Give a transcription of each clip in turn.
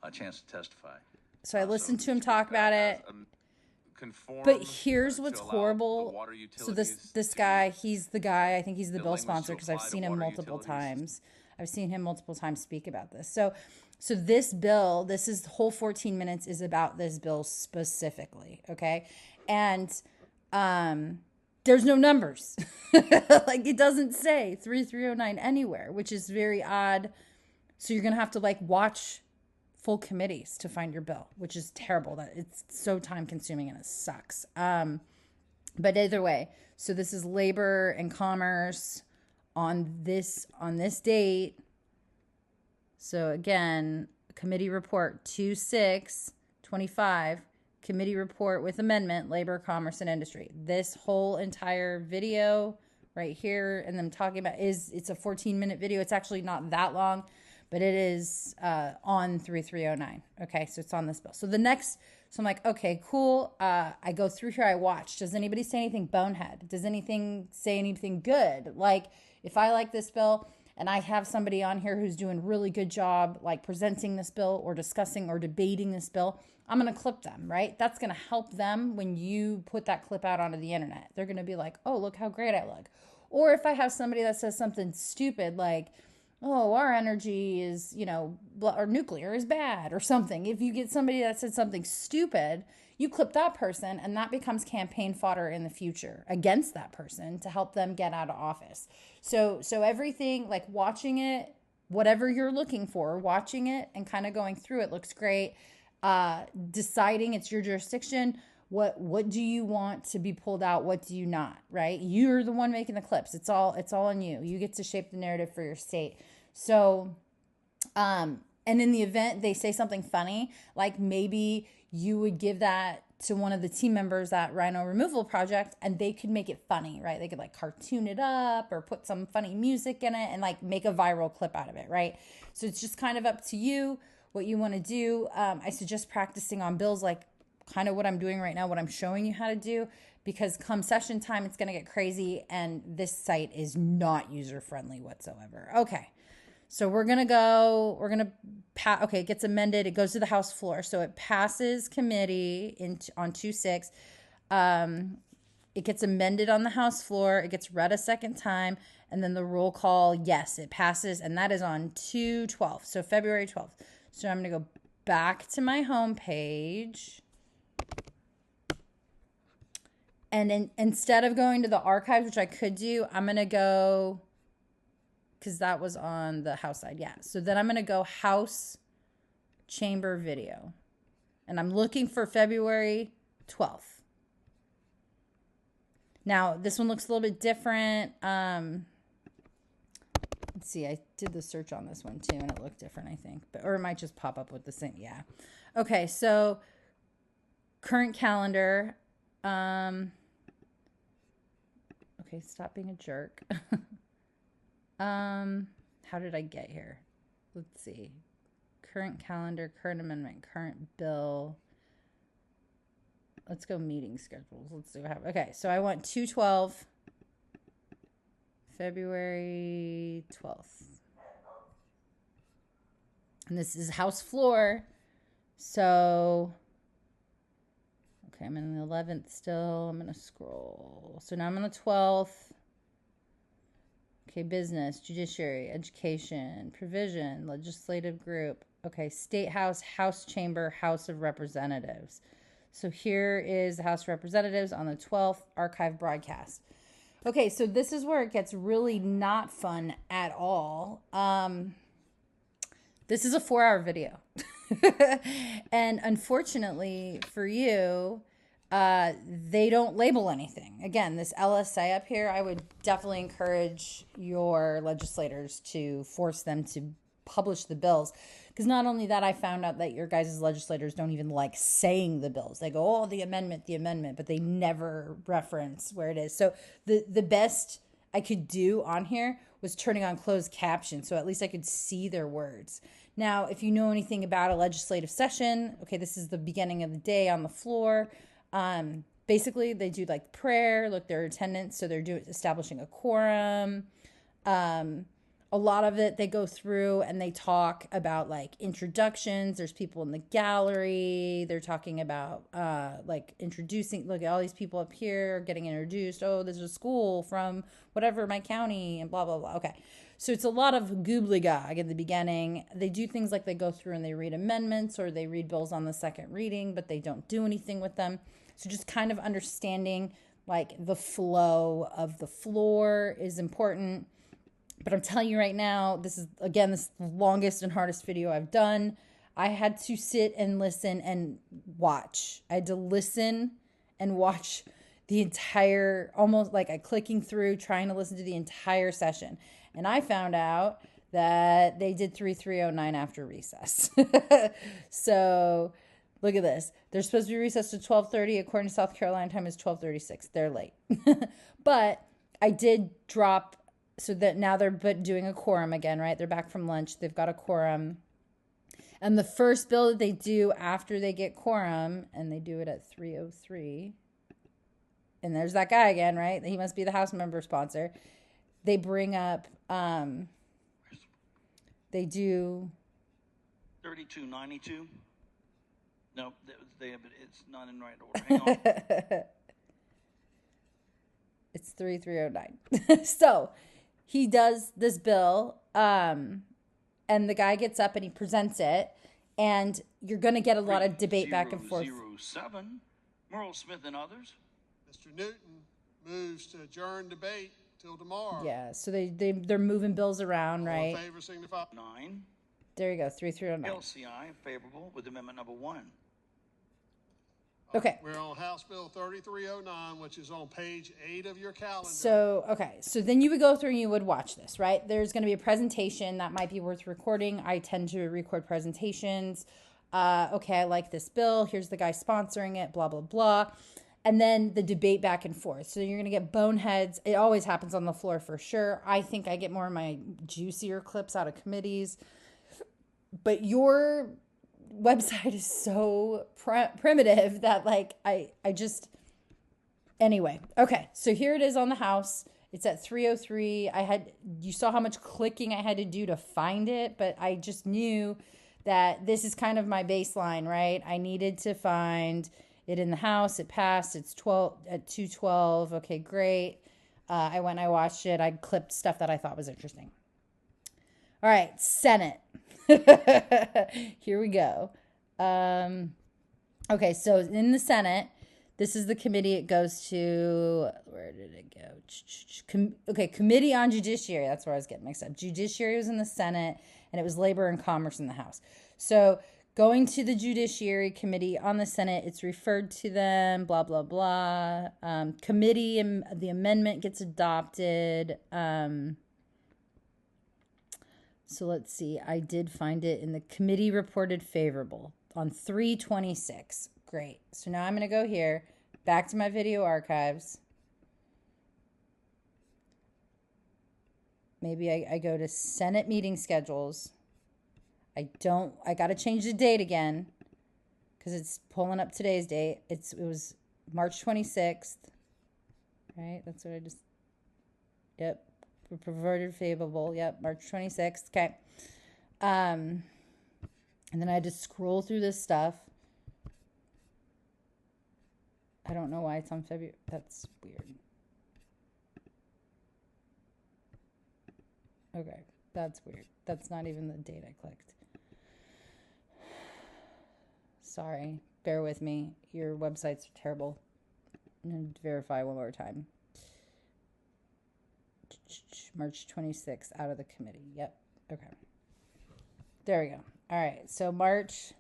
a chance to testify. So I listened to him talk about it. But here's what's horrible. So this guy, he's the guy, I think he's the bill sponsor because I've seen him multiple times. I've seen him multiple times speak about this. So this bill, this is the whole 14 minutes is about this bill specifically, okay? And there's no numbers. Like it doesn't say 3309 anywhere, which is very odd. So you're going to have to like watch full committees to find your bill, which is terrible. That it's so time consuming and it sucks. But either way, so this is labor and commerce on this date. So again, committee report 2625, committee report with amendment, labor, commerce, and industry. This whole entire video right here and them talking about it's a 14-minute video. It's actually not that long, but it is on 3309. Okay, so it's on this bill. So I'm like, okay, cool. I go through here, I watch. Does anybody say anything bonehead? Does anything say anything good? Like, if I like this bill and I have somebody on here who's doing a really good job, like presenting this bill or discussing or debating this bill, I'm going to clip them, right? That's going to help them when you put that clip out onto the internet. They're going to be like, oh, look how great I look. Or if I have somebody that says something stupid like, oh, our energy is, or nuclear is bad or something. If you get somebody that said something stupid, you clip that person and that becomes campaign fodder in the future against that person to help them get out of office. So everything, like watching it, whatever you're looking for, watching it and kind of going through it looks great. Deciding it's your jurisdiction. What do you want to be pulled out? What do you not, right? You're the one making the clips. It's all on you. You get to shape the narrative for your state. So, and in the event they say something funny, like maybe you would give that to one of the team members at Rhino Removal Project and they could make it funny, right? They could like cartoon it up or put some funny music in it and like make a viral clip out of it, right? So it's just kind of up to you what you want to do. I suggest practicing on bills like kind of what I'm doing right now, what I'm showing you how to do, because come session time, it's going to get crazy and this site is not user-friendly whatsoever. Okay, so it gets amended. It goes to the House floor. So it passes committee on 2-6. It gets amended on the House floor. It gets read a second time. And then the roll call, yes, it passes. And that is on 2/12, so February 12th. So I'm going to go back to my home page. And instead of going to the archives, which I could do, I'm going to go, because that was on the House side. Yeah. So then I'm going to go House Chamber video. And I'm looking for February 12th. Now, this one looks a little bit different. Let's see. I did the search on this one too, and it looked different, I think. Or it might just pop up with the same. Yeah. Okay. So current calendar. Okay, stop being a jerk. How did I get here? Let's see. Current calendar, current amendment, current bill. Let's go meeting schedules. Let's see what happens. Okay, so I want 2/12, February 12th. And this is House floor. So okay, I'm in the 11th still. I'm going to scroll. So now I'm on the 12th. Okay, business, judiciary, education, provision, legislative group. Okay, State House, House Chamber, House of Representatives. So here is the House of Representatives on the 12th, archive broadcast. Okay, so this is where it gets really not fun at all. This is a 4-hour video. And unfortunately for you, they don't label anything. Again, this LSA up here, I would definitely encourage your legislators to force them to publish the bills. Because not only that, I found out that your guys' legislators don't even like saying the bills. They go, oh, the amendment, but they never reference where it is. So the best I could do on here was turning on closed caption, so at least I could see their words. Now, if you know anything about a legislative session, okay, this is the beginning of the day on the floor. Basically, they do like prayer, look their attendance, so they're establishing a quorum. A lot of it, they go through and they talk about like introductions. There's people in the gallery. They're talking about like introducing, look at all these people up here getting introduced. Oh, this is a school from whatever, my county, and blah, blah, blah. Okay. So it's a lot of gobbledygook in the beginning. They do things like they go through and they read amendments or they read bills on the second reading, but they don't do anything with them. So just kind of understanding like the flow of the floor is important. But I'm telling you right now, this is, again, this is the longest and hardest video I've done. I had to sit and listen and watch. I had to listen and watch the entire, almost like I clicking through, trying to listen to the entire session. And I found out that they did 3309 after recess. So look at this. They're supposed to be recessed to 12:30. According to South Carolina time is 12:36. They're late. But I did drop, so that now they're doing a quorum again, right? They're back from lunch. They've got a quorum. And the first bill that they do after they get quorum, and they do it at 3:03. And there's that guy again, right? He must be the House member sponsor. They bring up, they do 3292. No, it's not in right order. Hang on. It's 3309. So he does this bill, and the guy gets up and he presents it, and you're going to get a lot of debate back and forth. 07, Merle Smith and others. Mr. Newton moves to adjourn debate till tomorrow. Yeah, so they're moving bills around, right? All in favor, signify. 9. There you go, 3309. LCI favorable with amendment number 1. Okay. We're on House Bill 3309, which is on page 8 of your calendar. So, okay. So then you would go through and you would watch this, right? There's going to be a presentation that might be worth recording. I tend to record presentations. Okay, I like this bill. Here's the guy sponsoring it, blah, blah, blah. And then the debate back and forth. So you're going to get boneheads. It always happens on the floor for sure. I think I get more of my juicier clips out of committees. But your website is so primitive that like I just, anyway. Okay, so here it is on the House. It's at 3:03. You saw how much clicking I had to do to find it, but I just knew that this is kind of my baseline, right? I needed to find it in the House. It passed. It's 2:12. Okay, great. I went and I watched it. I clipped stuff that I thought was interesting. All right, Senate. Here we go. Okay, so in the Senate, this is the committee it goes to. Where did it go? Okay, Committee on Judiciary. That's where I was getting mixed up. Judiciary was in the Senate, and it was Labor and Commerce in the House. So going to the Judiciary Committee on the Senate, it's referred to them, blah, blah, blah. Committee, and the amendment gets adopted. So let's see. I did find it in the committee reported favorable on 3/26. Great. So now I'm going to go here, back to my video archives. Maybe I go to Senate meeting schedules. I got to change the date again because it's pulling up today's date. It was March 26th. Right? That's what I just, yep. Reported favorable. Yep, March 26th. Okay. And then I had to scroll through this stuff. I don't know why it's on February. That's weird. Okay, that's weird. That's not even the date I clicked. Sorry. Bear with me. Your websites are terrible. I'm going to verify one more time. March 26th, out of the committee. Yep. Okay. There we go. All right. So March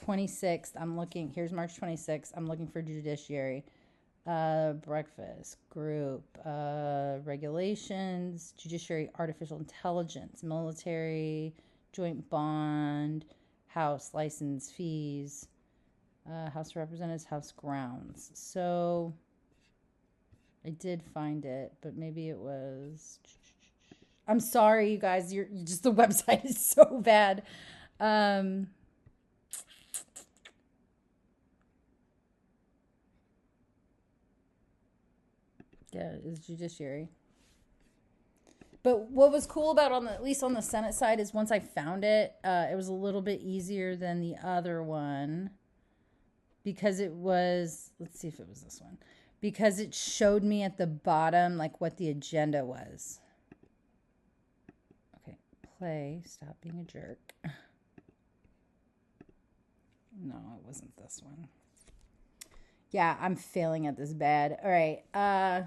26th, I'm looking. Here's March 26th. I'm looking for Judiciary. Breakfast group. Regulations. Judiciary, artificial intelligence. Military. Joint bond. House license fees. House of Representatives. House grounds. So I did find it, but maybe it was. I'm sorry, you guys. You're just, the website is so bad. Yeah, it's Judiciary. But what was cool about at least on the Senate side is once I found it, it was a little bit easier than the other one because it was, let's see if it was this one, because it showed me at the bottom like what the agenda was. Okay, play, stop being a jerk. No, it wasn't this one. Yeah, I'm failing at this bad. All right. I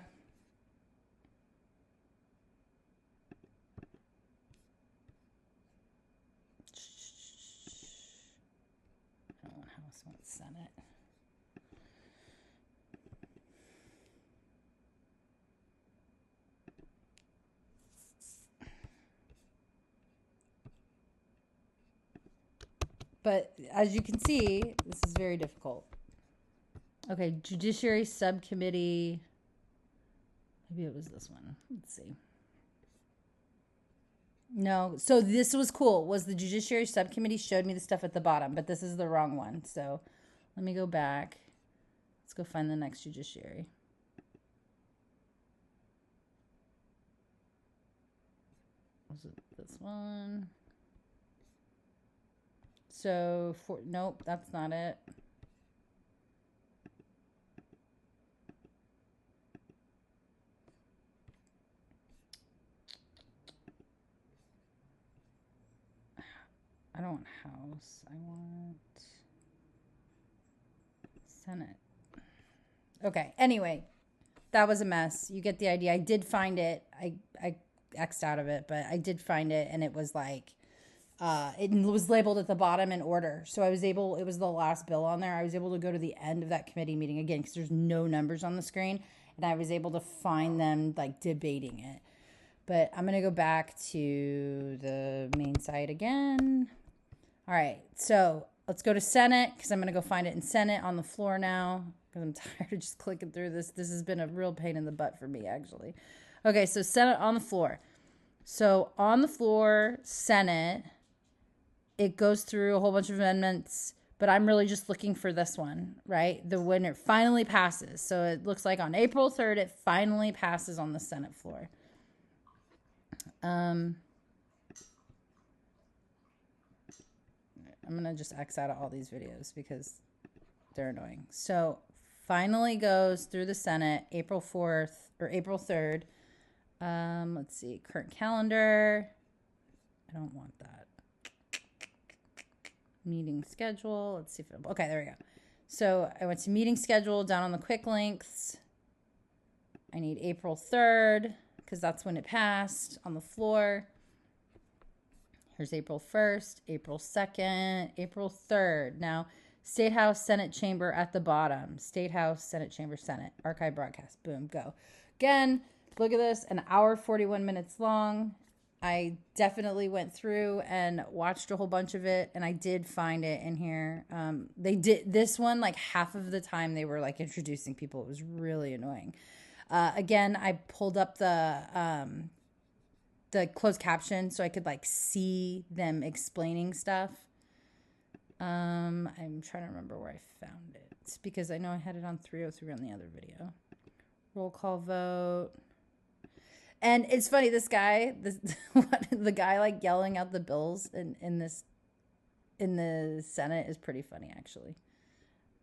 don't want House, I want Senate. But as you can see, this is very difficult. Okay, Judiciary Subcommittee. Maybe it was this one. Let's see. No, so this was cool. Was the Judiciary Subcommittee showed me the stuff at the bottom, but this is the wrong one. So let me go back. Let's go find the next Judiciary. Was it this one? So, nope, that's not it. I don't want House. I want Senate. Okay, anyway, that was a mess. You get the idea. I did find it. I X'd out of it, but I did find it, and it was like, it was labeled at the bottom in order. So I was able, it was the last bill on there. I was able to go to the end of that committee meeting again because there's no numbers on the screen, and I was able to find them like debating it. But I'm going to go back to the main site again. All right, so let's go to Senate because I'm going to go find it in Senate on the floor now because I'm tired of just clicking through this. This has been a real pain in the butt for me, actually. Okay, so Senate on the floor. So on the floor, Senate, it goes through a whole bunch of amendments, but I'm really just looking for this one, right? The when it finally passes. So it looks like on April 3rd, it finally passes on the Senate floor. I'm going to just X out of all these videos because they're annoying. So finally goes through the Senate April 4th or April 3rd. Let's see, current calendar. I don't want that. Meeting schedule. Let's see if it, okay, there we go. So I went to meeting schedule down on the quick links. I need April 3rd because that's when it passed on the floor. Here's April 1st, April 2nd, April 3rd. Now, State House, Senate Chamber at the bottom. State House, Senate Chamber, Senate. Archive broadcast. Boom, go. Again, look at this. An hour, 41 minutes long. I definitely went through and watched a whole bunch of it, and I did find it in here. They did this one, like half of the time they were like introducing people. It was really annoying. Again, I pulled up the closed caption so I could like see them explaining stuff. I'm trying to remember where I found it. It's because I know I had it on 303 on the other video. Roll call vote. And it's funny, this guy, the guy like yelling out the bills in the Senate is pretty funny actually.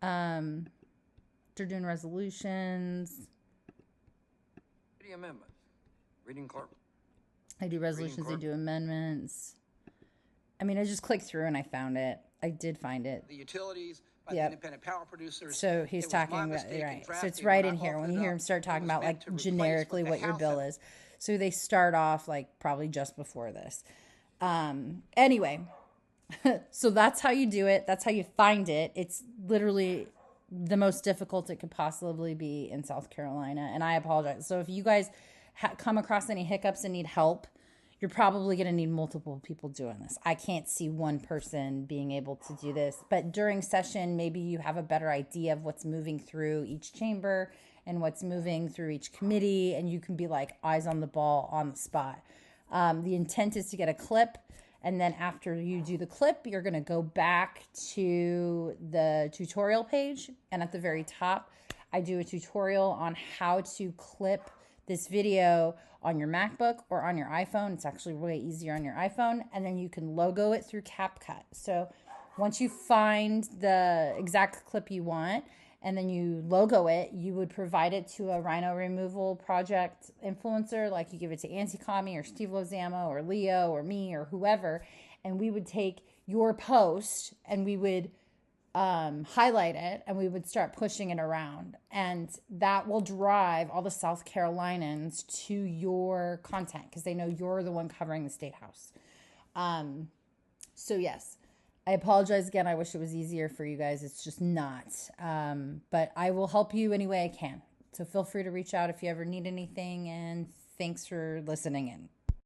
They're doing resolutions. Amendment. Reading clerk. I do resolutions, I do amendments. I mean, I just clicked through and I found it. I did find it. The utilities by the independent power producers. So he's talking about, right. So it's right in here when you hear him start talking about like generically what your bill is. So they start off like probably just before this. Anyway, so that's how you do it. That's how you find it. It's literally the most difficult it could possibly be in South Carolina. And I apologize. So if you guys come across any hiccups and need help, you're probably going to need multiple people doing this. I can't see one person being able to do this. But during session, maybe you have a better idea of what's moving through each chamber and what's moving through each committee. And you can be like eyes on the ball on the spot. The intent is to get a clip. And then after you do the clip, you're going to go back to the tutorial page. And at the very top, I do a tutorial on how to clip this video on your MacBook or on your iPhone. It's actually way easier on your iPhone. And then you can logo it through CapCut. So once you find the exact clip you want and then you logo it, you would provide it to a rhino removal project influencer. Like you give it to Auntie Kami or Steve Lozamo or Leo or me or whoever. And we would take your post and we would highlight it and we would start pushing it around, and that will drive all the South Carolinians to your content because they know you're the one covering the state house. So yes, I apologize again. I wish it was easier for you guys. It's just not. But I will help you any way I can. So feel free to reach out if you ever need anything, and thanks for listening in.